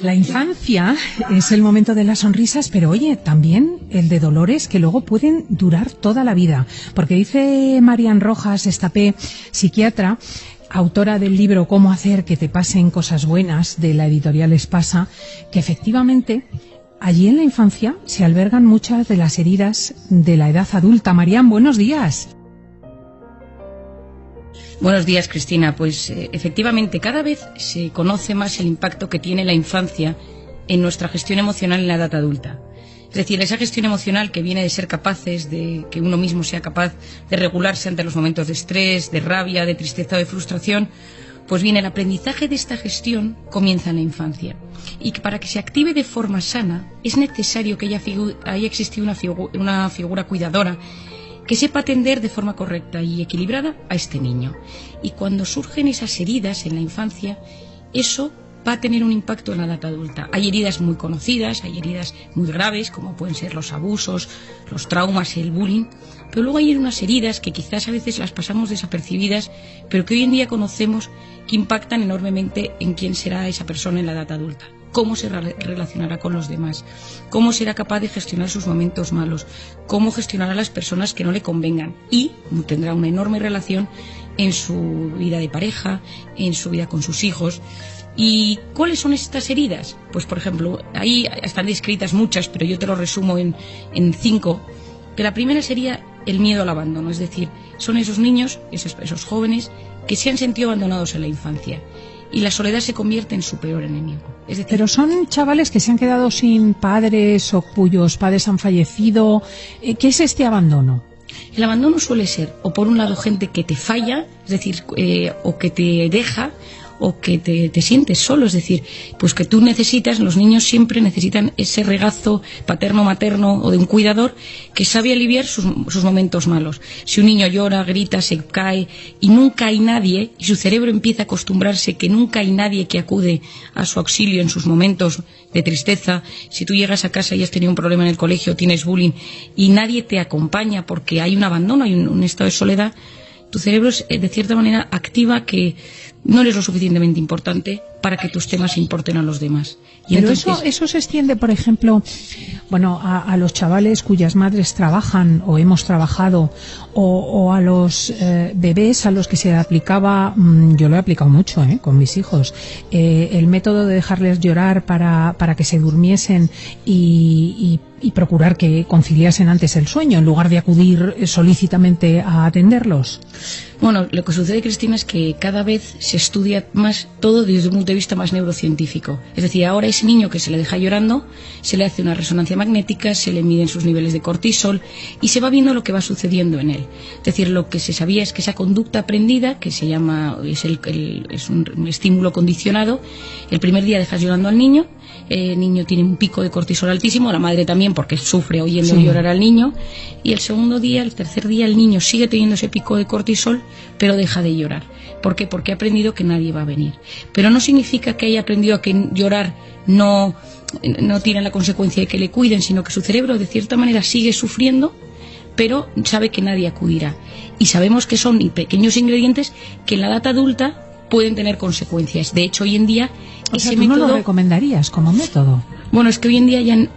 La infancia es el momento de las sonrisas, pero oye, también el de dolores que luego pueden durar toda la vida. Porque dice Marian Rojas Estapé, psiquiatra, autora del libro Cómo hacer que te pasen cosas buenas, de la editorial Espasa, que efectivamente allí en la infancia se albergan muchas de las heridas de la edad adulta. Marian, buenos días. Buenos días, Cristina. Pues efectivamente, cada vez se conoce más el impacto que tiene la infancia en nuestra gestión emocional en la edad adulta. Es decir, esa gestión emocional que viene de ser capaces de que uno mismo sea capaz de regularse ante los momentos de estrés, de rabia, de tristeza o de frustración, pues bien, el aprendizaje de esta gestión comienza en la infancia. Y que para que se active de forma sana es necesario que haya existido una figura cuidadora que sepa atender de forma correcta y equilibrada a este niño. Y cuando surgen esas heridas en la infancia, eso va a tener un impacto en la edad adulta. Hay heridas muy conocidas, hay heridas muy graves, como pueden ser los abusos, los traumas, el bullying, pero luego hay unas heridas que quizás a veces las pasamos desapercibidas, pero que hoy en día conocemos que impactan enormemente en quién será esa persona en la edad adulta. Cómo se relacionará con los demás, cómo será capaz de gestionar sus momentos malos, cómo gestionará a las personas que no le convengan y tendrá una enorme relación en su vida de pareja, en su vida con sus hijos. ¿Y cuáles son estas heridas? Pues, por ejemplo, ahí están descritas muchas, pero yo te lo resumo en 5, que la primera sería el miedo al abandono, es decir, son esos niños, esos jóvenes que se han sentido abandonados en la infancia. Y la soledad se convierte en su peor enemigo. Es decir, pero son chavales que se han quedado sin padres o cuyos padres han fallecido. ¿Qué es este abandono? El abandono suele ser, o por un lado, gente que te falla, es decir, o que te deja, o que te sientes solo, es decir, pues que tú necesitas, los niños siempre necesitan ese regazo paterno-materno o de un cuidador que sabe aliviar sus momentos malos. Si un niño llora, grita, se cae y nunca hay nadie, y su cerebro empieza a acostumbrarse que nunca hay nadie que acude a su auxilio en sus momentos de tristeza, si tú llegas a casa y has tenido un problema en el colegio, tienes bullying y nadie te acompaña porque hay un abandono, hay un estado de soledad, tu cerebro de cierta manera activa que no eres lo suficientemente importante para que tus temas importen a los demás. Y pero entonces, eso se extiende, por ejemplo, bueno, a los chavales cuyas madres trabajan o hemos trabajado, o a los bebés a los que se aplicaba, yo lo he aplicado mucho con mis hijos, el método de dejarles llorar para que se durmiesen y procurar que conciliasen antes el sueño en lugar de acudir solícitamente a atenderlos. Bueno, lo que sucede, Cristina, es que cada vez se estudia más todo desde un punto de vista más neurocientífico. Es decir, ahora ese niño que se le deja llorando, se le hace una resonancia magnética, se le miden sus niveles de cortisol y se va viendo lo que va sucediendo en él. Es decir, lo que se sabía es que esa conducta aprendida, que se llama, es un estímulo condicionado, el primer día dejas llorando al niño, el niño tiene un pico de cortisol altísimo, la madre también porque sufre oyendo llorar al niño, y el segundo día, el tercer día, el niño sigue teniendo ese pico de cortisol, pero deja de llorar. ¿Por qué? Porque ha aprendido que nadie va a venir. Pero no significa que haya aprendido a que llorar no tiene la consecuencia de que le cuiden, sino que su cerebro de cierta manera sigue sufriendo, pero sabe que nadie acudirá. Y sabemos que son pequeños ingredientes que en la edad adulta pueden tener consecuencias. De hecho, hoy en día ese método... ¿No lo recomendarías como método? Bueno, es que hoy en día ya,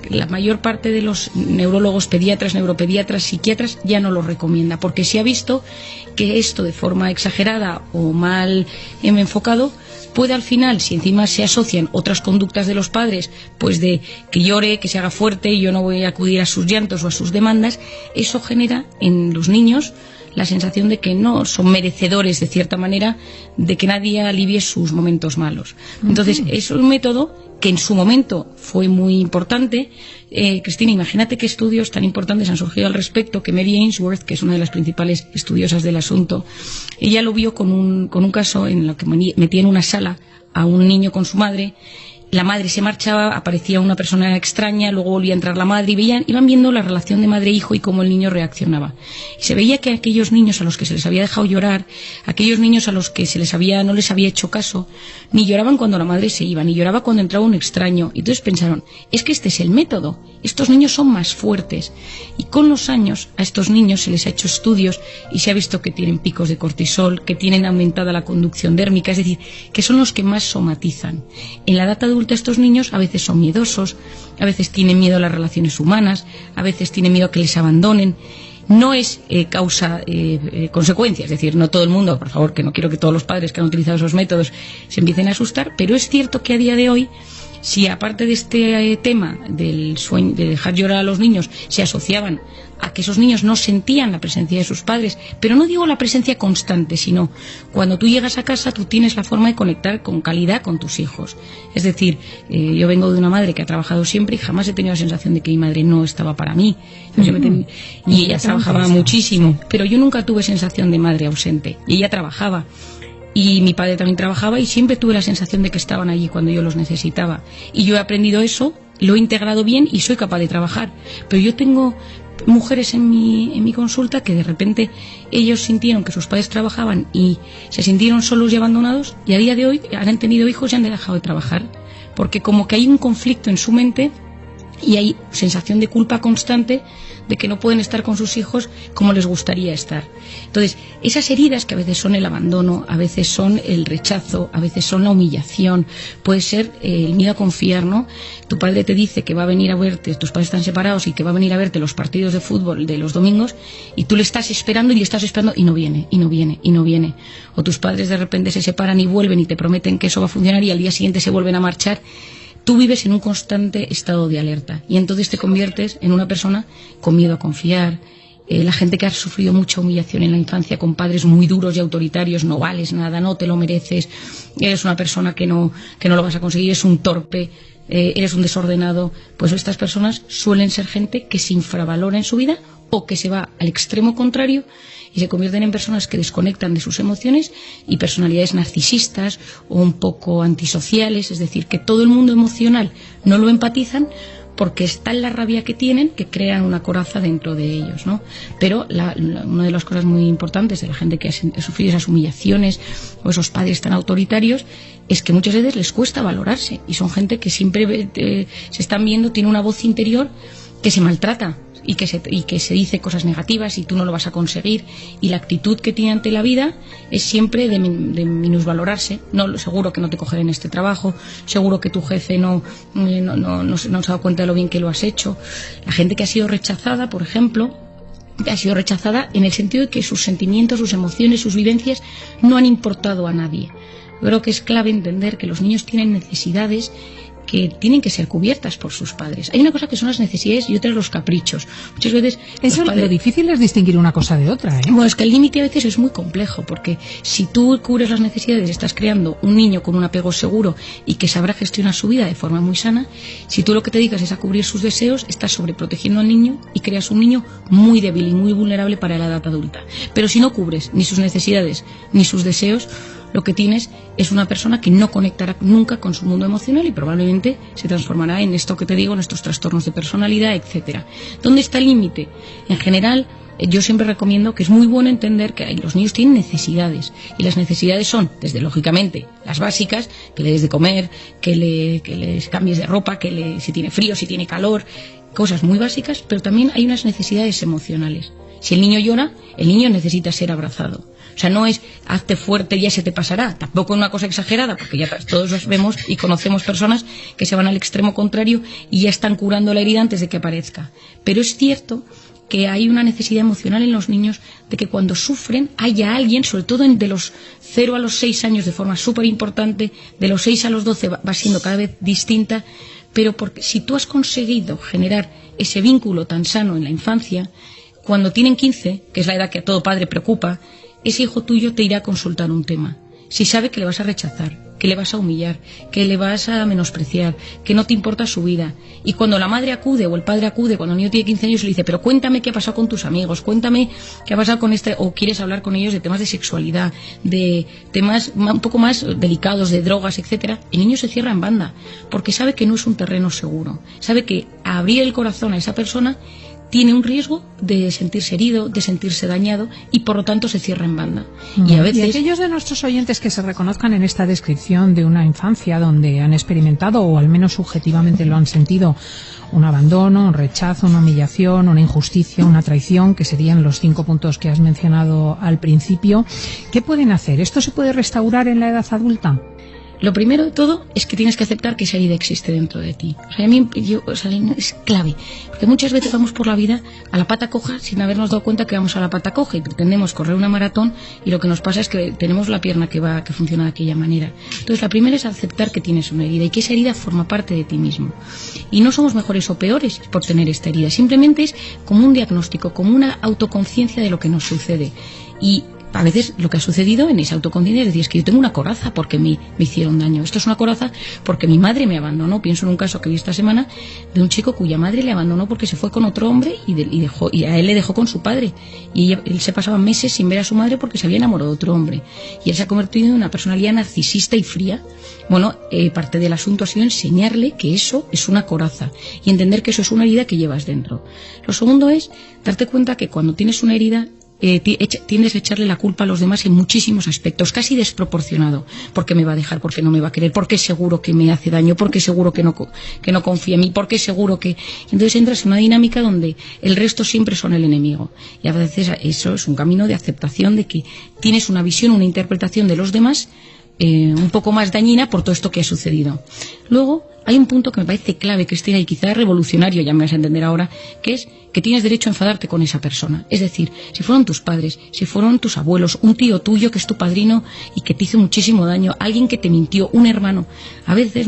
la mayor parte de los neurólogos, pediatras, neuropediatras, psiquiatras ya no lo recomienda, porque se ha visto que esto de forma exagerada o mal enfocado puede al final, si encima se asocian otras conductas de los padres, pues de que llore, que se haga fuerte y yo no voy a acudir a sus llantos o a sus demandas, eso genera en los niños la sensación de que no son merecedores, de cierta manera, de que nadie alivie sus momentos malos. Entonces, es un método que en su momento fue muy importante. Cristina, imagínate qué estudios tan importantes han surgido al respecto, que Mary Ainsworth, que es una de las principales estudiosas del asunto, ella lo vio con un caso en el que metía en una sala a un niño con su madre. La madre se marchaba, aparecía una persona extraña, luego volvía a entrar la madre y iban viendo la relación de madre-hijo y cómo el niño reaccionaba. Y se veía que aquellos niños a los que se les había dejado llorar, aquellos niños a los que no les había hecho caso, ni lloraban cuando la madre se iba, ni lloraba cuando entraba un extraño. Y entonces pensaron, es que este es el método, estos niños son más fuertes. Y con los años a estos niños se les ha hecho estudios y se ha visto que tienen picos de cortisol, que tienen aumentada la conducción dérmica, es decir, que son los que más somatizan. En la edad adulta adulta estos niños a veces son miedosos, a veces tienen miedo a las relaciones humanas, a veces tienen miedo a que les abandonen. No es consecuencia, es decir, no todo el mundo, por favor, que no quiero que todos los padres que han utilizado esos métodos se empiecen a asustar, pero es cierto que a día de hoy, si aparte de este tema del sueño, de dejar llorar a los niños, se asociaban a que esos niños no sentían la presencia de sus padres, pero no digo la presencia constante, sino cuando tú llegas a casa tú tienes la forma de conectar con calidad con tus hijos. Es decir, yo vengo de una madre que ha trabajado siempre y jamás he tenido la sensación de que mi madre no estaba para mí. Y ella trabajaba muchísimo, pero yo nunca tuve sensación de madre ausente. Y ella trabajaba. Y mi padre también trabajaba y siempre tuve la sensación de que estaban allí cuando yo los necesitaba. Y yo he aprendido eso, lo he integrado bien y soy capaz de trabajar. Pero yo tengo mujeres en mi consulta que de repente ellos sintieron que sus padres trabajaban y se sintieron solos y abandonados, y a día de hoy han tenido hijos y han dejado de trabajar. Porque como que hay un conflicto en su mente y hay sensación de culpa constante de que no pueden estar con sus hijos como les gustaría estar. Entonces, esas heridas que a veces son el abandono, a veces son el rechazo, a veces son la humillación, puede ser el miedo a confiar, ¿no? Tu padre te dice que va a venir a verte, tus padres están separados y que va a venir a verte los partidos de fútbol de los domingos, y tú le estás esperando y no viene, y no viene, y no viene. O tus padres de repente se separan y vuelven y te prometen que eso va a funcionar y al día siguiente se vuelven a marchar. Tú vives en un constante estado de alerta y entonces te conviertes en una persona con miedo a confiar. La gente que ha sufrido mucha humillación en la infancia con padres muy duros y autoritarios, no vales nada, no te lo mereces, eres una persona que no lo vas a conseguir, eres un torpe, eres un desordenado. Pues estas personas suelen ser gente que se infravalora en su vida o que se va al extremo contrario y se convierten en personas que desconectan de sus emociones y personalidades narcisistas o un poco antisociales, es decir, que todo el mundo emocional no lo empatizan porque está en la rabia que tienen, que crean una coraza dentro de ellos, ¿no? Pero una de las cosas muy importantes de la gente que ha sufrido esas humillaciones o esos padres tan autoritarios es que muchas veces les cuesta valorarse y son gente que siempre se están viendo, tiene una voz interior que se maltrata y que se dice cosas negativas y tú no lo vas a conseguir, y la actitud que tiene ante la vida es siempre de minusvalorarse. No, seguro que no te cogeré en este trabajo, seguro que tu jefe no se ha dado cuenta de lo bien que lo has hecho. La gente que ha sido rechazada, por ejemplo, ha sido rechazada en el sentido de que sus sentimientos, sus emociones, sus vivencias no han importado a nadie. Yo creo que es clave entender que los niños tienen necesidades que tienen que ser cubiertas por sus padres. Hay una cosa que son las necesidades y otra los caprichos. Muchas veces lo difícil es distinguir una cosa de otra, ¿eh? Bueno, es que el límite a veces es muy complejo, porque si tú cubres las necesidades, estás creando un niño con un apego seguro y que sabrá gestionar su vida de forma muy sana. Si tú lo que te dedicas es a cubrir sus deseos, estás sobreprotegiendo al niño y creas un niño muy débil y muy vulnerable para la edad adulta. Pero si no cubres ni sus necesidades ni sus deseos, lo que tienes es una persona que no conectará nunca con su mundo emocional y probablemente se transformará en esto que te digo, en estos trastornos de personalidad, etcétera. ¿Dónde está el límite? En general, yo siempre recomiendo que es muy bueno entender que los niños tienen necesidades, y las necesidades son, desde lógicamente, las básicas, que le des de comer, que les cambies de ropa, si tiene frío, si tiene calor, cosas muy básicas, pero también hay unas necesidades emocionales. Si el niño llora, el niño necesita ser abrazado. O sea, no es hazte fuerte y ya se te pasará. Tampoco es una cosa exagerada, porque ya todos vemos y conocemos personas que se van al extremo contrario y ya están curando la herida antes de que aparezca. Pero es cierto que hay una necesidad emocional en los niños de que cuando sufren haya alguien, sobre todo de los 0 a los 6 años de forma súper importante, de los 6 a los 12 va siendo cada vez distinta, pero porque si tú has conseguido generar ese vínculo tan sano en la infancia, cuando tienen 15, que es la edad que a todo padre preocupa, ese hijo tuyo te irá a consultar un tema. Si sabe que le vas a rechazar, que le vas a humillar, que le vas a menospreciar, que no te importa su vida. Y cuando la madre acude o el padre acude, cuando el niño tiene 15 años, le dice, pero cuéntame qué ha pasado con tus amigos, cuéntame qué ha pasado con o quieres hablar con ellos de temas de sexualidad, de temas un poco más delicados, de drogas, etcétera, el niño se cierra en banda, porque sabe que no es un terreno seguro. Sabe que abrir el corazón a esa persona tiene un riesgo de sentirse herido, de sentirse dañado, y por lo tanto se cierra en banda. Y a veces... Y aquellos de nuestros oyentes que se reconozcan en esta descripción de una infancia donde han experimentado, o al menos subjetivamente lo han sentido, un abandono, un rechazo, una humillación, una injusticia, una traición, que serían los 5 puntos que has mencionado al principio, ¿qué pueden hacer? ¿Esto se puede restaurar en la edad adulta? Lo primero de todo es que tienes que aceptar que esa herida existe dentro de ti. O sea, es clave, porque muchas veces vamos por la vida a la pata coja sin habernos dado cuenta que vamos a la pata coja y pretendemos correr una maratón y lo que nos pasa es que tenemos la pierna que funciona de aquella manera. Entonces, la primera es aceptar que tienes una herida y que esa herida forma parte de ti mismo. Y no somos mejores o peores por tener esta herida, simplemente es como un diagnóstico, como una autoconciencia de lo que nos sucede. Y a veces lo que ha sucedido en esa autoconciencia es decir, es que yo tengo una coraza porque me hicieron daño. Esto es una coraza porque mi madre me abandonó. Pienso en un caso que vi esta semana de un chico cuya madre le abandonó porque se fue con otro hombre y a él le dejó con su padre. Y él se pasaba meses sin ver a su madre porque se había enamorado de otro hombre. Y él se ha convertido en una personalidad narcisista y fría. Bueno, parte del asunto ha sido enseñarle que eso es una coraza y entender que eso es una herida que llevas dentro. Lo segundo es darte cuenta que cuando tienes una herida tiendes a echarle la culpa a los demás en muchísimos aspectos, casi desproporcionado. ¿Por qué me va a dejar? ¿Por qué no me va a querer? ¿Por qué seguro que me hace daño? ¿Por qué seguro que no confía en mí? ¿Por qué seguro que...? Entonces entras en una dinámica donde el resto siempre son el enemigo. Y a veces eso es un camino de aceptación de que tienes una visión, una interpretación de los demás un poco más dañina por todo esto que ha sucedido. Luego hay un punto que me parece clave, Cristina, y quizás revolucionario, ya me vas a entender ahora, que es que tienes derecho a enfadarte con esa persona. Es decir, si fueron tus padres, si fueron tus abuelos, un tío tuyo que es tu padrino y que te hizo muchísimo daño, alguien que te mintió, un hermano. A veces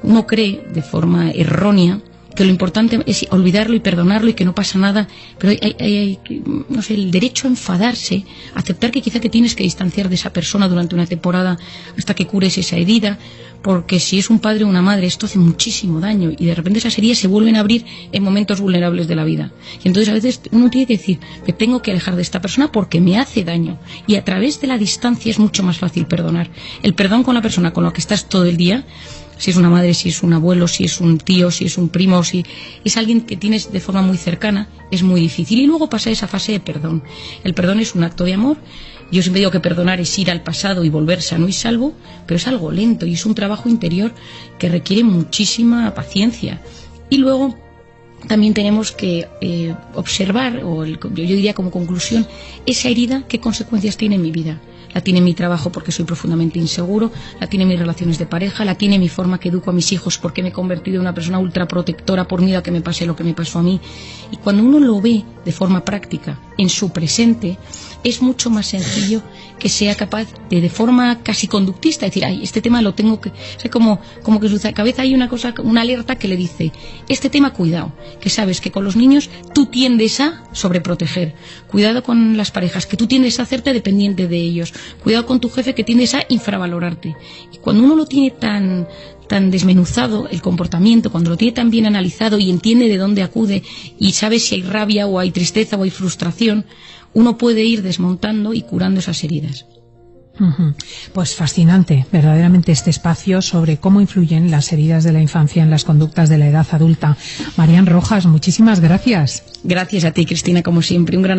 uno cree de forma errónea que lo importante es olvidarlo y perdonarlo y que no pasa nada, pero hay no sé, el derecho a enfadarse, aceptar que quizá te tienes que distanciar de esa persona durante una temporada hasta que cures esa herida, porque si es un padre o una madre esto hace muchísimo daño y de repente esas heridas se vuelven a abrir en momentos vulnerables de la vida. Y entonces a veces uno tiene que decir que tengo que alejar de esta persona porque me hace daño, y a través de la distancia es mucho más fácil perdonar. El perdón con la persona con la que estás todo el día, si es una madre, si es un abuelo, si es un tío, si es un primo, si es alguien que tienes de forma muy cercana, es muy difícil. Y luego pasa esa fase de perdón. El perdón es un acto de amor. Yo siempre digo que perdonar es ir al pasado y volver sano y salvo, pero es algo lento y es un trabajo interior que requiere muchísima paciencia. Y luego también tenemos que observar, yo diría como conclusión, esa herida, qué consecuencias tiene en mi vida. La tiene mi trabajo porque soy profundamente inseguro, la tiene mis relaciones de pareja, la tiene mi forma que educo a mis hijos porque me he convertido en una persona ultraprotectora por miedo a que me pase lo que me pasó a mí. Y cuando uno lo ve de forma práctica, en su presente, es mucho más sencillo que sea capaz de forma casi conductista, decir, ay, este tema lo tengo que... O sea, como que en su cabeza hay una alerta que le dice, este tema cuidado, que sabes que con los niños tú tiendes a sobreproteger, cuidado con las parejas, que tú tiendes a hacerte dependiente de ellos, cuidado con tu jefe, que tiendes a infravalorarte. Y cuando uno lo tiene tan desmenuzado el comportamiento, cuando lo tiene tan bien analizado y entiende de dónde acude y sabe si hay rabia o hay tristeza o hay frustración, uno puede ir desmontando y curando esas heridas. Pues fascinante, verdaderamente, este espacio sobre cómo influyen las heridas de la infancia en las conductas de la edad adulta. Marian Rojas, muchísimas gracias. Gracias a ti, Cristina, como siempre. Un gran